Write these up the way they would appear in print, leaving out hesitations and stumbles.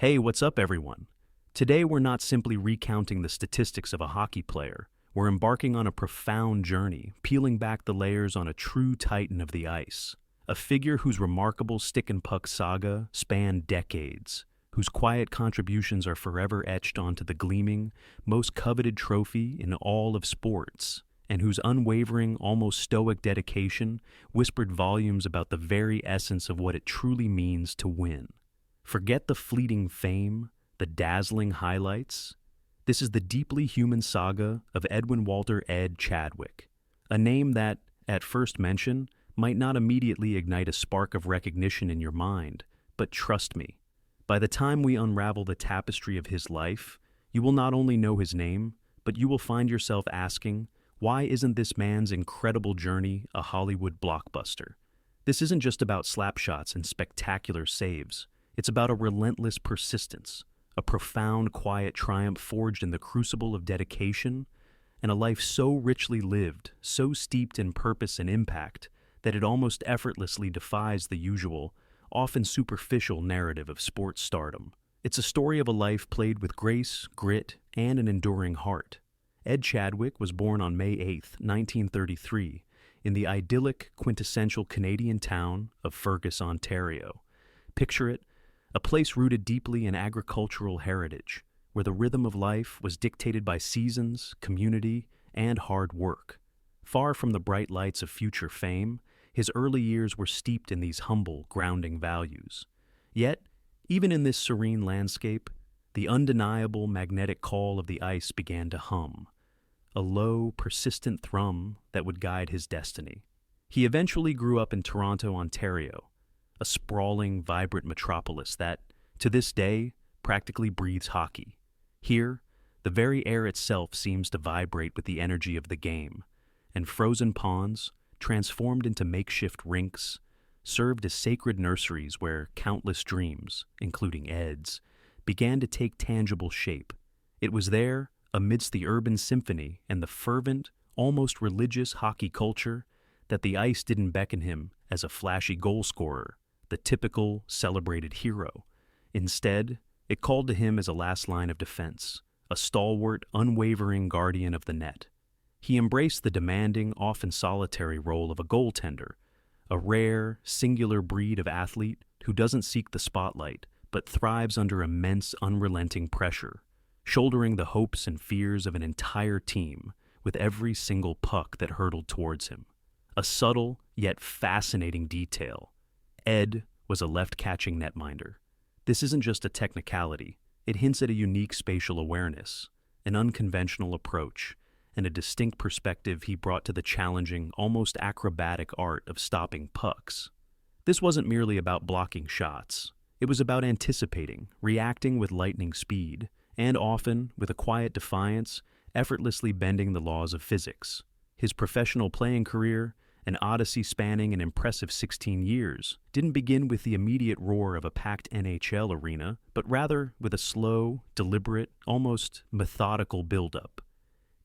Hey, what's up, everyone? Today, we're not simply recounting the statistics of a hockey player. We're embarking on a profound journey, peeling back the layers on a true titan of the ice. A figure whose remarkable stick and puck saga spanned decades, whose quiet contributions are forever etched onto the gleaming, most coveted trophy in all of sports, and whose unwavering, almost stoic dedication whispered volumes about the very essence of what it truly means to win. Forget the fleeting fame, the dazzling highlights. This is the deeply human saga of Edwin Walter Chadwick, a name that, at first mention, might not immediately ignite a spark of recognition in your mind, but trust me, by the time we unravel the tapestry of his life, you will not only know his name, but you will find yourself asking, why isn't this man's incredible journey a Hollywood blockbuster? This isn't just about slapshots and spectacular saves. It's about a relentless persistence, a profound, quiet triumph forged in the crucible of dedication, and a life so richly lived, so steeped in purpose and impact, that it almost effortlessly defies the usual, often superficial narrative of sports stardom. It's a story of a life played with grace, grit, and an enduring heart. Ed Chadwick was born on May 8, 1933, in the idyllic, quintessential Canadian town of Fergus, Ontario. Picture it, a place rooted deeply in agricultural heritage, where the rhythm of life was dictated by seasons, community, and hard work. Far from the bright lights of future fame, his early years were steeped in these humble, grounding values. Yet, even in this serene landscape, the undeniable magnetic call of the ice began to hum, a low, persistent thrum that would guide his destiny. He eventually grew up in Toronto, Ontario, a sprawling, vibrant metropolis that, to this day, practically breathes hockey. Here, the very air itself seems to vibrate with the energy of the game, and frozen ponds, transformed into makeshift rinks, served as sacred nurseries where countless dreams, including Ed's, began to take tangible shape. It was there, amidst the urban symphony and the fervent, almost religious hockey culture, that the ice didn't beckon him as a flashy goal scorer, the typical, celebrated hero. Instead, it called to him as a last line of defense, a stalwart, unwavering guardian of the net. He embraced the demanding, often solitary role of a goaltender, a rare, singular breed of athlete who doesn't seek the spotlight, but thrives under immense, unrelenting pressure, shouldering the hopes and fears of an entire team with every single puck that hurtled towards him. A subtle, yet fascinating detail. Ed was a left-catching netminder. This isn't just a technicality. It hints at a unique spatial awareness, an unconventional approach, and a distinct perspective he brought to the challenging, almost acrobatic art of stopping pucks. This wasn't merely about blocking shots. It was about anticipating, reacting with lightning speed, and often, with a quiet defiance, effortlessly bending the laws of physics. His professional playing career, an odyssey spanning an impressive 16 years, didn't begin with the immediate roar of a packed NHL arena, but rather with a slow, deliberate, almost methodical buildup.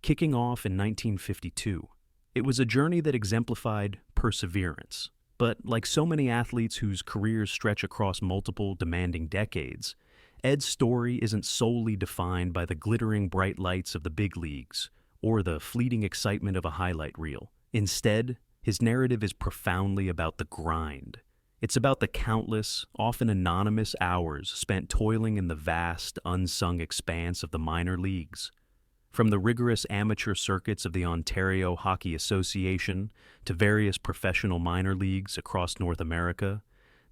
Kicking off in 1952, it was a journey that exemplified perseverance. But like so many athletes whose careers stretch across multiple demanding decades, Ed's story isn't solely defined by the glittering bright lights of the big leagues or the fleeting excitement of a highlight reel. Instead, his narrative is profoundly about the grind. It's about the countless, often anonymous hours spent toiling in the vast, unsung expanse of the minor leagues. From the rigorous amateur circuits of the Ontario Hockey Association to various professional minor leagues across North America,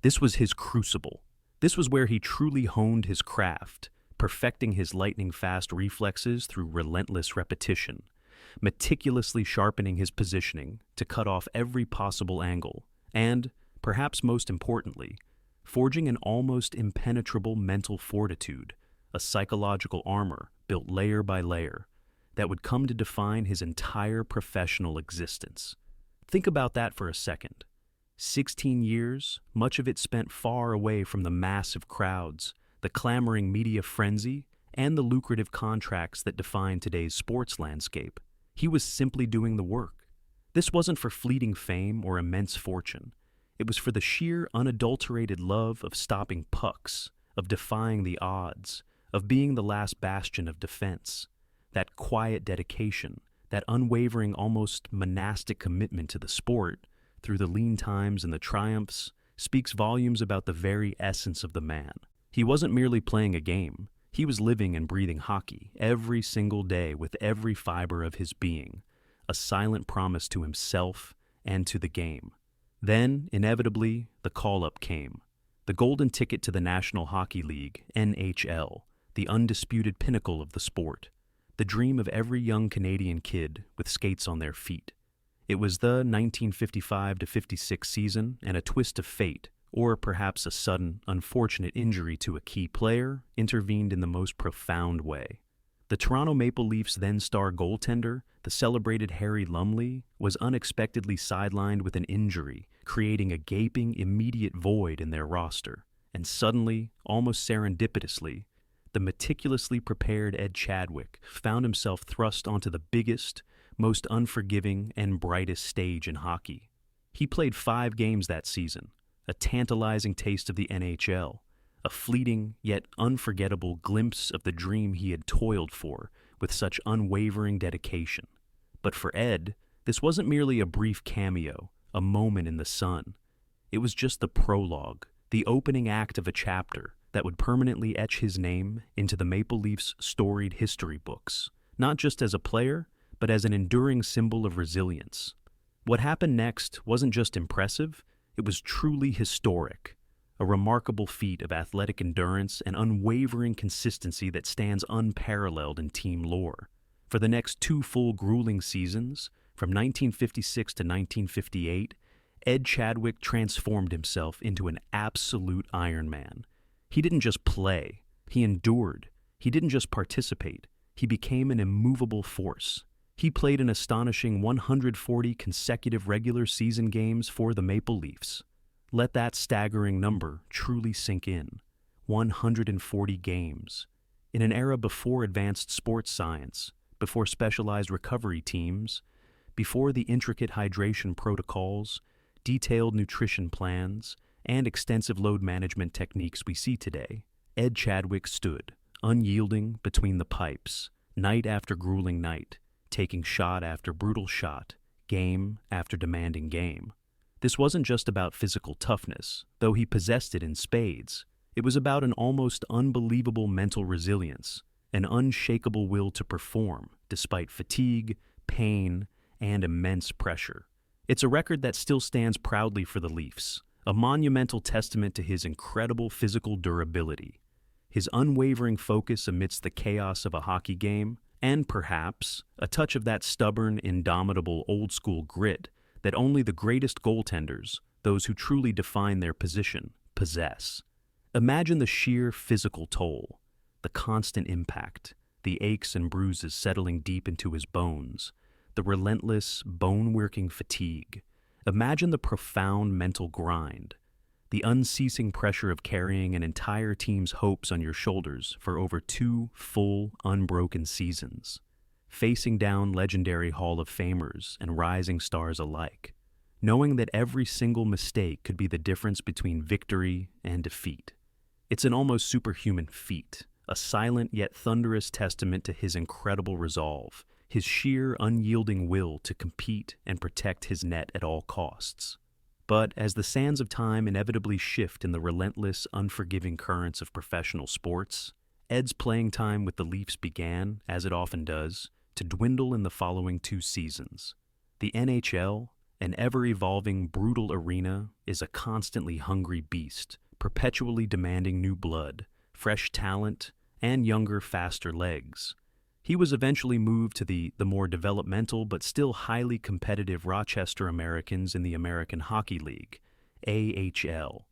this was his crucible. This was where he truly honed his craft, perfecting his lightning-fast reflexes through relentless repetition, meticulously sharpening his positioning to cut off every possible angle, and, perhaps most importantly, forging an almost impenetrable mental fortitude, a psychological armor built layer by layer, that would come to define his entire professional existence. Think about that for a second. 16 years, much of it spent far away from the massive crowds, the clamoring media frenzy, and the lucrative contracts that define today's sports landscape. He was simply doing the work. This wasn't for fleeting fame or immense fortune. It was for the sheer, unadulterated love of stopping pucks, of defying the odds, of being the last bastion of defense. That quiet dedication, that unwavering, almost monastic commitment to the sport, through the lean times and the triumphs, speaks volumes about the very essence of the man. He wasn't merely playing a game. He was living and breathing hockey every single day with every fiber of his being, a silent promise to himself and to the game. Then, inevitably, the call-up came. The golden ticket to the National Hockey League, NHL, the undisputed pinnacle of the sport, the dream of every young Canadian kid with skates on their feet. It was the 1955-56 season, and a twist of fate, or perhaps a sudden, unfortunate injury to a key player, intervened in the most profound way. The Toronto Maple Leafs then-star goaltender, the celebrated Harry Lumley, was unexpectedly sidelined with an injury, creating a gaping, immediate void in their roster. And suddenly, almost serendipitously, the meticulously prepared Ed Chadwick found himself thrust onto the biggest, most unforgiving, and brightest stage in hockey. He played 5 games that season, a tantalizing taste of the NHL, a fleeting yet unforgettable glimpse of the dream he had toiled for with such unwavering dedication. But for Ed, this wasn't merely a brief cameo, a moment in the sun. It was just the prologue, the opening act of a chapter that would permanently etch his name into the Maple Leafs' storied history books, not just as a player, but as an enduring symbol of resilience. What happened next wasn't just impressive, it was truly historic, a remarkable feat of athletic endurance and unwavering consistency that stands unparalleled in team lore. For the next 2 full grueling seasons, from 1956 to 1958, Ed Chadwick transformed himself into an absolute Iron Man. He didn't just play, he endured. He didn't just participate, he became an immovable force. He played an astonishing 140 consecutive regular season games for the Maple Leafs. Let that staggering number truly sink in. 140 games. In an era before advanced sports science, before specialized recovery teams, before the intricate hydration protocols, detailed nutrition plans, and extensive load management techniques we see today, Ed Chadwick stood, unyielding between the pipes, night after grueling night, taking shot after brutal shot, game after demanding game. This wasn't just about physical toughness, though he possessed it in spades. It was about an almost unbelievable mental resilience, an unshakable will to perform, despite fatigue, pain, and immense pressure. It's a record that still stands proudly for the Leafs, a monumental testament to his incredible physical durability, his unwavering focus amidst the chaos of a hockey game, and perhaps a touch of that stubborn, indomitable, old-school grit that only the greatest goaltenders, those who truly define their position, possess. Imagine the sheer physical toll, the constant impact, the aches and bruises settling deep into his bones, the relentless, bone-working fatigue. Imagine the profound mental grind, the unceasing pressure of carrying an entire team's hopes on your shoulders for over 2 full, unbroken seasons, facing down legendary Hall of Famers and rising stars alike, knowing that every single mistake could be the difference between victory and defeat. It's an almost superhuman feat, a silent yet thunderous testament to his incredible resolve, his sheer, unyielding will to compete and protect his net at all costs. But as the sands of time inevitably shift in the relentless, unforgiving currents of professional sports, Ed's playing time with the Leafs began, as it often does, to dwindle in the following 2 seasons. The NHL, an ever-evolving, brutal arena, is a constantly hungry beast, perpetually demanding new blood, fresh talent, and younger, faster legs. He was eventually moved to the more developmental but still highly competitive Rochester Americans in the American Hockey League, AHL.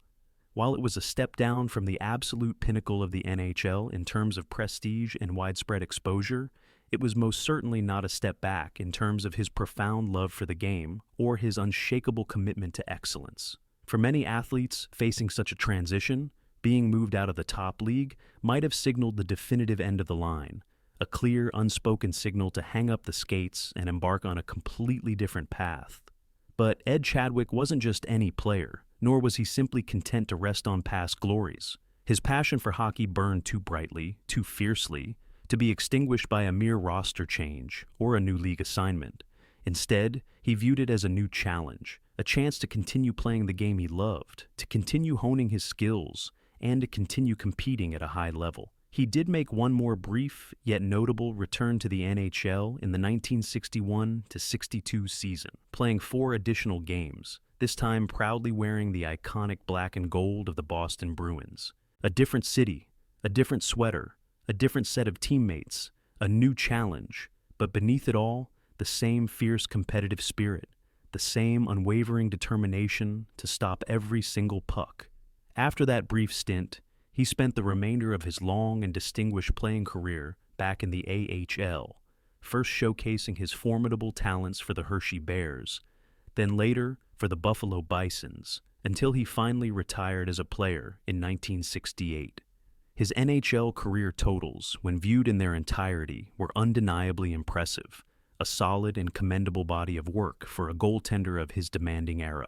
While it was a step down from the absolute pinnacle of the NHL in terms of prestige and widespread exposure, it was most certainly not a step back in terms of his profound love for the game or his unshakable commitment to excellence. For many athletes facing such a transition, being moved out of the top league might have signaled the definitive end of the line, a clear, unspoken signal to hang up the skates and embark on a completely different path. But Ed Chadwick wasn't just any player, nor was he simply content to rest on past glories. His passion for hockey burned too brightly, too fiercely, to be extinguished by a mere roster change or a new league assignment. Instead, he viewed it as a new challenge, a chance to continue playing the game he loved, to continue honing his skills, and to continue competing at a high level. He did make one more brief, yet notable, return to the NHL in the 1961-62 season, playing 4 additional games, this time proudly wearing the iconic black and gold of the Boston Bruins. A different city, a different sweater, a different set of teammates, a new challenge, but beneath it all, the same fierce competitive spirit, the same unwavering determination to stop every single puck. After that brief stint, he spent the remainder of his long and distinguished playing career back in the AHL, first showcasing his formidable talents for the Hershey Bears, then later for the Buffalo Bisons, until he finally retired as a player in 1968. His NHL career totals, when viewed in their entirety, were undeniably impressive, a solid and commendable body of work for a goaltender of his demanding era.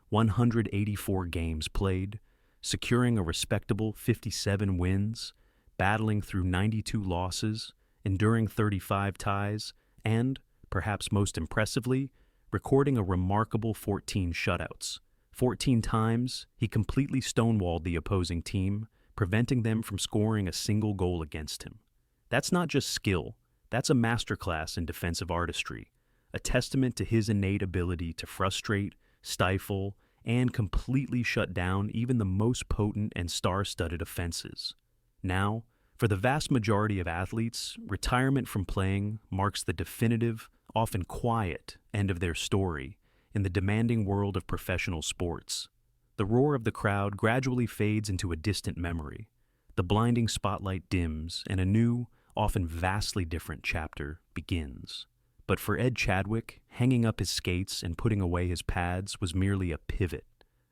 184 games played, securing a respectable 57 wins, battling through 92 losses, enduring 35 ties, and, perhaps most impressively, recording a remarkable 14 shutouts. 14 times, he completely stonewalled the opposing team, preventing them from scoring a single goal against him. That's not just skill, that's a masterclass in defensive artistry, a testament to his innate ability to frustrate, stifle, and completely shut down even the most potent and star-studded offenses. Now, for the vast majority of athletes, retirement from playing marks the definitive, often quiet, end of their story in the demanding world of professional sports. The roar of the crowd gradually fades into a distant memory. The blinding spotlight dims, and a new, often vastly different chapter begins. But for Ed Chadwick, hanging up his skates and putting away his pads was merely a pivot,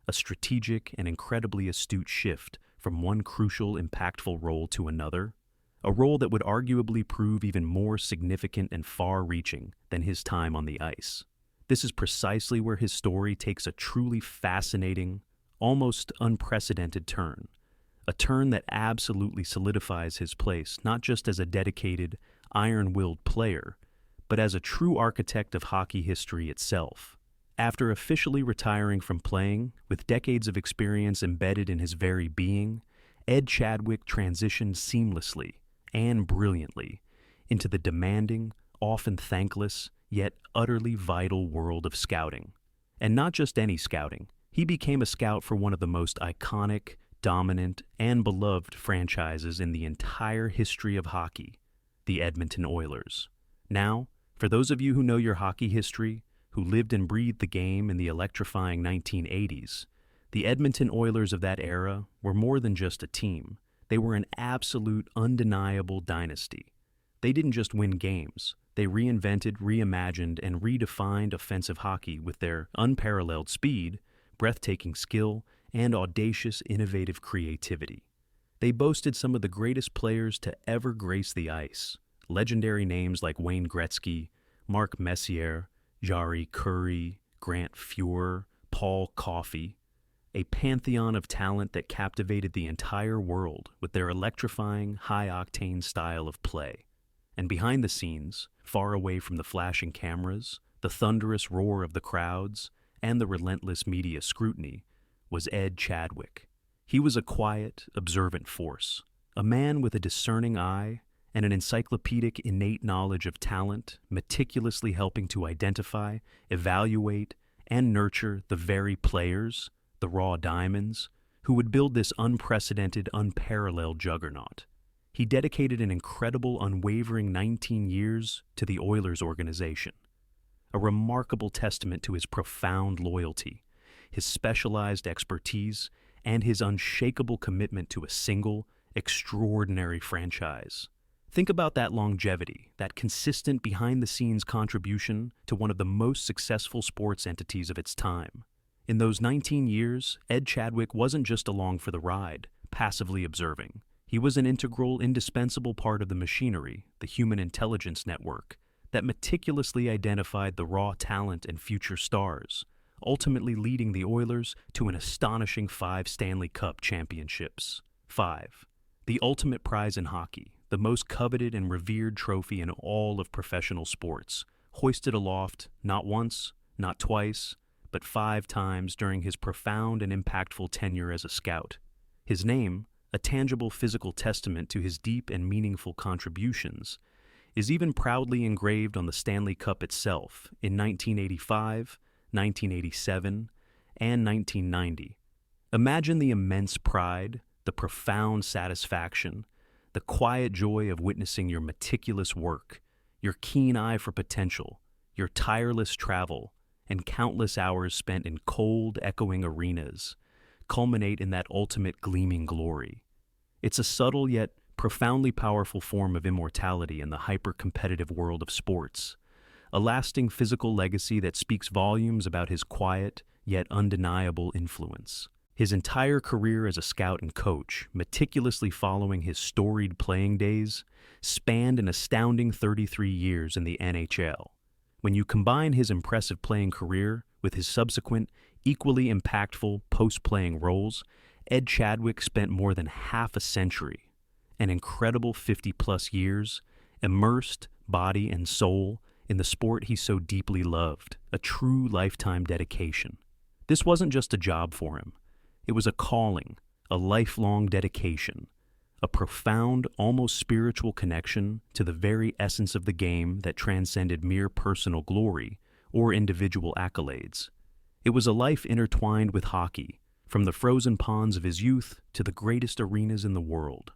a strategic and incredibly astute shift from one crucial, impactful role to another, a role that would arguably prove even more significant and far-reaching than his time on the ice. This is precisely where his story takes a truly fascinating, almost unprecedented turn, a turn that absolutely solidifies his place not just as a dedicated, iron-willed player, but as a true architect of hockey history itself. After officially retiring from playing, with decades of experience embedded in his very being, Ed Chadwick transitioned seamlessly and brilliantly into the demanding, often thankless, yet utterly vital world of scouting. And not just any scouting. He became a scout for one of the most iconic, dominant, and beloved franchises in the entire history of hockey, the Edmonton Oilers. Now, for those of you who know your hockey history, who lived and breathed the game in the electrifying 1980s, the Edmonton Oilers of that era were more than just a team. They were an absolute, undeniable dynasty. They didn't just win games. They reinvented, reimagined, and redefined offensive hockey with their unparalleled speed, breathtaking skill, and audacious, innovative creativity. They boasted some of the greatest players to ever grace the ice, legendary names like Wayne Gretzky, Mark Messier, Jari Kurri, Grant Fuhrer, Paul Coffey, a pantheon of talent that captivated the entire world with their electrifying, high-octane style of play. And behind the scenes, far away from the flashing cameras, the thunderous roar of the crowds, and the relentless media scrutiny, was Ed Chadwick. He was a quiet, observant force, a man with a discerning eye and an encyclopedic innate knowledge of talent, meticulously helping to identify, evaluate, and nurture the very players, the raw diamonds, who would build this unprecedented, unparalleled juggernaut. He dedicated an incredible, unwavering 19 years to the Oilers organization, a remarkable testament to his profound loyalty, his specialized expertise, and his unshakable commitment to a single, extraordinary franchise. Think about that longevity, that consistent behind-the-scenes contribution to one of the most successful sports entities of its time. In those 19 years, Ed Chadwick wasn't just along for the ride, passively observing. He was an integral, indispensable part of the machinery, the human intelligence network, that meticulously identified the raw talent and future stars, ultimately leading the Oilers to an astonishing 5 Stanley Cup championships. 5. The ultimate prize in hockey, the most coveted and revered trophy in all of professional sports, hoisted aloft not once, not twice, but 5 times during his profound and impactful tenure as a scout. His name, a tangible physical testament to his deep and meaningful contributions, is even proudly engraved on the Stanley Cup itself in 1985, 1987, and 1990. Imagine the immense pride, the profound satisfaction, the quiet joy of witnessing your meticulous work, your keen eye for potential, your tireless travel, and countless hours spent in cold, echoing arenas culminate in that ultimate gleaming glory. It's a subtle yet profoundly powerful form of immortality in the hyper-competitive world of sports, a lasting physical legacy that speaks volumes about his quiet yet undeniable influence. His entire career as a scout and coach, meticulously following his storied playing days, spanned an astounding 33 years in the NHL. When you combine his impressive playing career with his subsequent, equally impactful post-playing roles, Ed Chadwick spent more than half a century, an incredible 50-plus years, immersed, body and soul, in the sport he so deeply loved, a true lifetime dedication. This wasn't just a job for him. It was a calling, a lifelong dedication, a profound, almost spiritual connection to the very essence of the game that transcended mere personal glory or individual accolades. It was a life intertwined with hockey, from the frozen ponds of his youth to the greatest arenas in the world.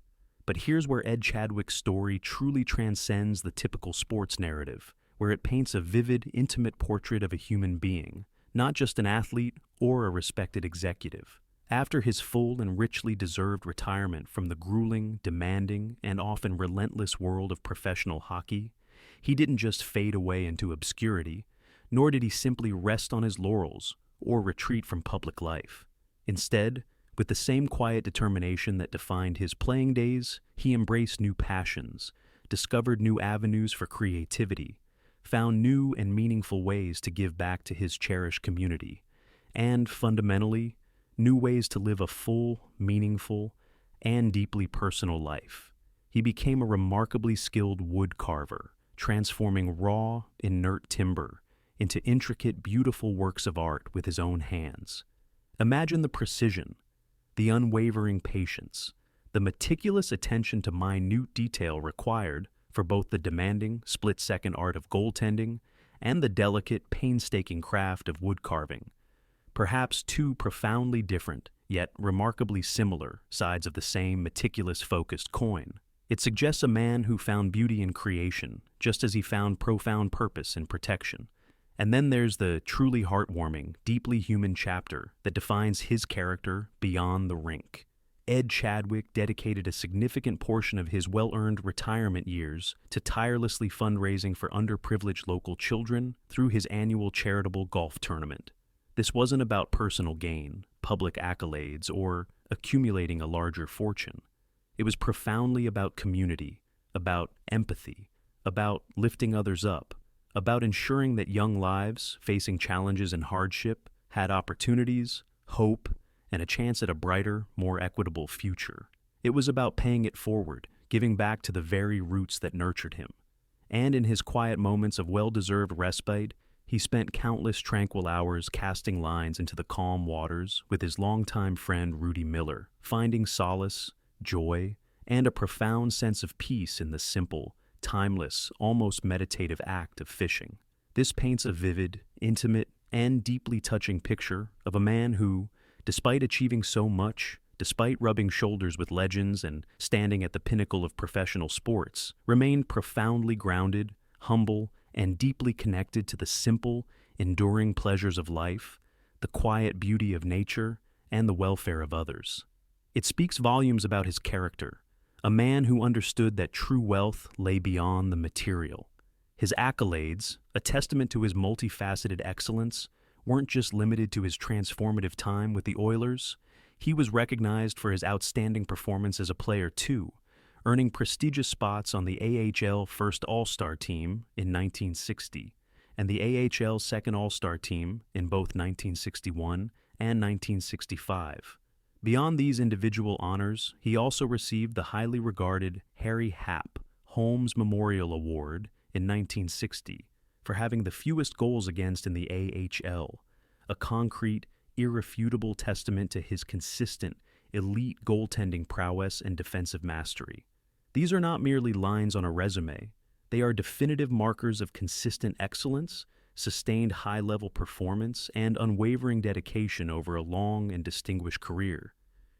But here's where Ed Chadwick's story truly transcends the typical sports narrative, where it paints a vivid, intimate portrait of a human being, not just an athlete or a respected executive. After his full and richly deserved retirement from the grueling, demanding, and often relentless world of professional hockey, he didn't just fade away into obscurity, nor did he simply rest on his laurels or retreat from public life. Instead, with the same quiet determination that defined his playing days, he embraced new passions, discovered new avenues for creativity, found new and meaningful ways to give back to his cherished community, and, fundamentally, new ways to live a full, meaningful, and deeply personal life. He became a remarkably skilled wood carver, transforming raw, inert timber into intricate, beautiful works of art with his own hands. Imagine the precision, the unwavering patience, the meticulous attention to minute detail required for both the demanding, split-second art of goaltending and the delicate, painstaking craft of wood carving. Perhaps two profoundly different, yet remarkably similar, sides of the same meticulous, focused coin. It suggests a man who found beauty in creation, just as he found profound purpose in protection. And then there's the truly heartwarming, deeply human chapter that defines his character beyond the rink. Ed Chadwick dedicated a significant portion of his well-earned retirement years to tirelessly fundraising for underprivileged local children through his annual charitable golf tournament. This wasn't about personal gain, public accolades, or accumulating a larger fortune. It was profoundly about community, about empathy, about lifting others up, about ensuring that young lives facing challenges and hardship had opportunities, hope, and a chance at a brighter, more equitable future. It was about paying it forward, giving back to the very roots that nurtured him. And in his quiet moments of well-deserved respite, he spent countless tranquil hours casting lines into the calm waters with his longtime friend Rudy Miller, finding solace, joy, and a profound sense of peace in the simple, timeless, almost meditative act of fishing. This paints a vivid, intimate, and deeply touching picture of a man who, despite achieving so much, despite rubbing shoulders with legends and standing at the pinnacle of professional sports, remained profoundly grounded, humble, and deeply connected to the simple, enduring pleasures of life, the quiet beauty of nature, and the welfare of others. It speaks volumes about his character, a man who understood that true wealth lay beyond the material. His accolades, a testament to his multifaceted excellence, weren't just limited to his transformative time with the Oilers. He was recognized for his outstanding performance as a player too, earning prestigious spots on the AHL First All-Star Team in 1960 and the AHL Second All-Star Team in both 1961 and 1965. Beyond these individual honors, he also received the highly regarded Harry Happ Holmes Memorial Award in 1960 for having the fewest goals against in the AHL, a concrete, irrefutable testament to his consistent, elite goaltending prowess and defensive mastery. These are not merely lines on a resume. They are definitive markers of consistent excellence, sustained high-level performance, and unwavering dedication over a long and distinguished career,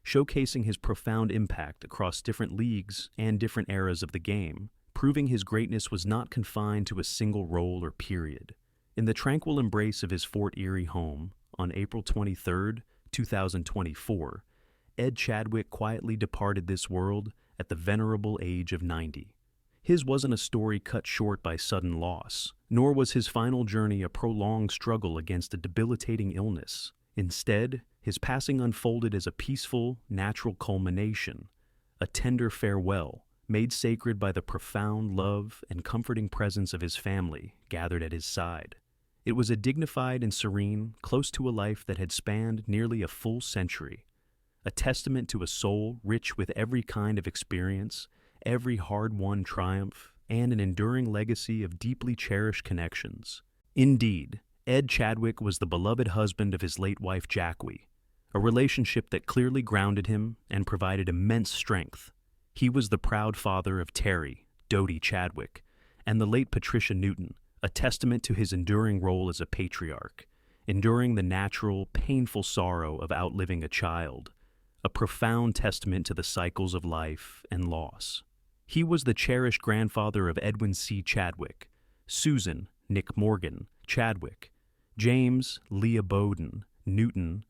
showcasing his profound impact across different leagues and different eras of the game, proving his greatness was not confined to a single role or period. In the tranquil embrace of his Fort Erie home, on April 23, 2024, Ed Chadwick quietly departed this world at the venerable age of 90. His wasn't a story cut short by sudden loss, nor was his final journey a prolonged struggle against a debilitating illness. Instead, his passing unfolded as a peaceful, natural culmination, a tender farewell, made sacred by the profound love and comforting presence of his family gathered at his side. It was a dignified and serene, close to a life that had spanned nearly a full century, a testament to a soul rich with every kind of experience, every hard-won triumph, and an enduring legacy of deeply cherished connections. Indeed, Ed Chadwick was the beloved husband of his late wife Jackie, a relationship that clearly grounded him and provided immense strength. He was the proud father of Terry, Dodie Chadwick, and the late Patricia Newton, a testament to his enduring role as a patriarch, enduring the natural, painful sorrow of outliving a child, a profound testament to the cycles of life and loss. He was the cherished grandfather of Edwin C. Chadwick, Susan, Nick Morgan, Chadwick, James, Leah Bowden, Newton,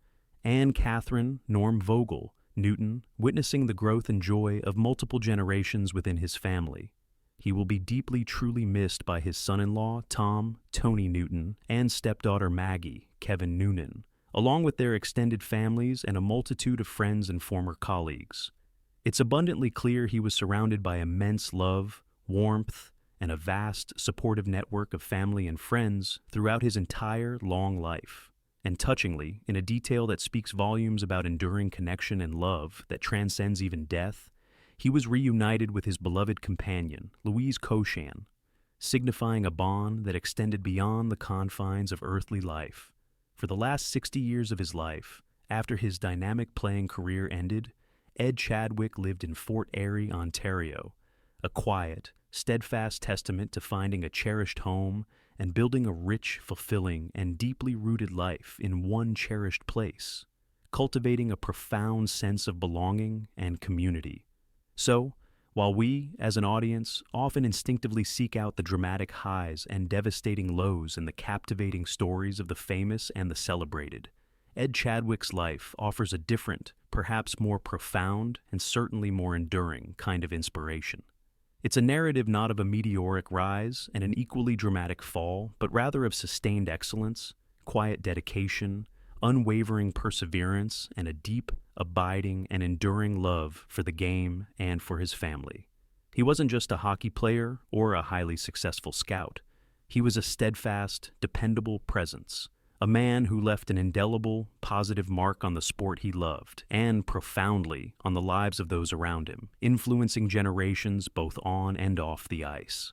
and Catherine, Norm Vogel, Newton, witnessing the growth and joy of multiple generations within his family. He will be deeply, truly missed by his son-in-law, Tom, Tony Newton, and stepdaughter Maggie, Kevin Noonan, along with their extended families and a multitude of friends and former colleagues. It's abundantly clear he was surrounded by immense love, warmth, and a vast, supportive network of family and friends throughout his entire long life. And touchingly, in a detail that speaks volumes about enduring connection and love that transcends even death, he was reunited with his beloved companion, Louise Cochan, signifying a bond that extended beyond the confines of earthly life. For the last 60 years of his life, after his dynamic playing career ended, Ed Chadwick lived in Fort Erie, Ontario, a quiet, steadfast testament to finding a cherished home and building a rich, fulfilling, and deeply rooted life in one cherished place, cultivating a profound sense of belonging and community. So, while we, as an audience, often instinctively seek out the dramatic highs and devastating lows in the captivating stories of the famous and the celebrated, Ed Chadwick's life offers a different, perhaps more profound, and certainly more enduring kind of inspiration. It's a narrative not of a meteoric rise and an equally dramatic fall, but rather of sustained excellence, quiet dedication, unwavering perseverance, and a deep, abiding, and enduring love for the game and for his family. He wasn't just a hockey player or a highly successful scout. He was a steadfast, dependable presence, a man who left an indelible, positive mark on the sport he loved, and profoundly on the lives of those around him, influencing generations both on and off the ice.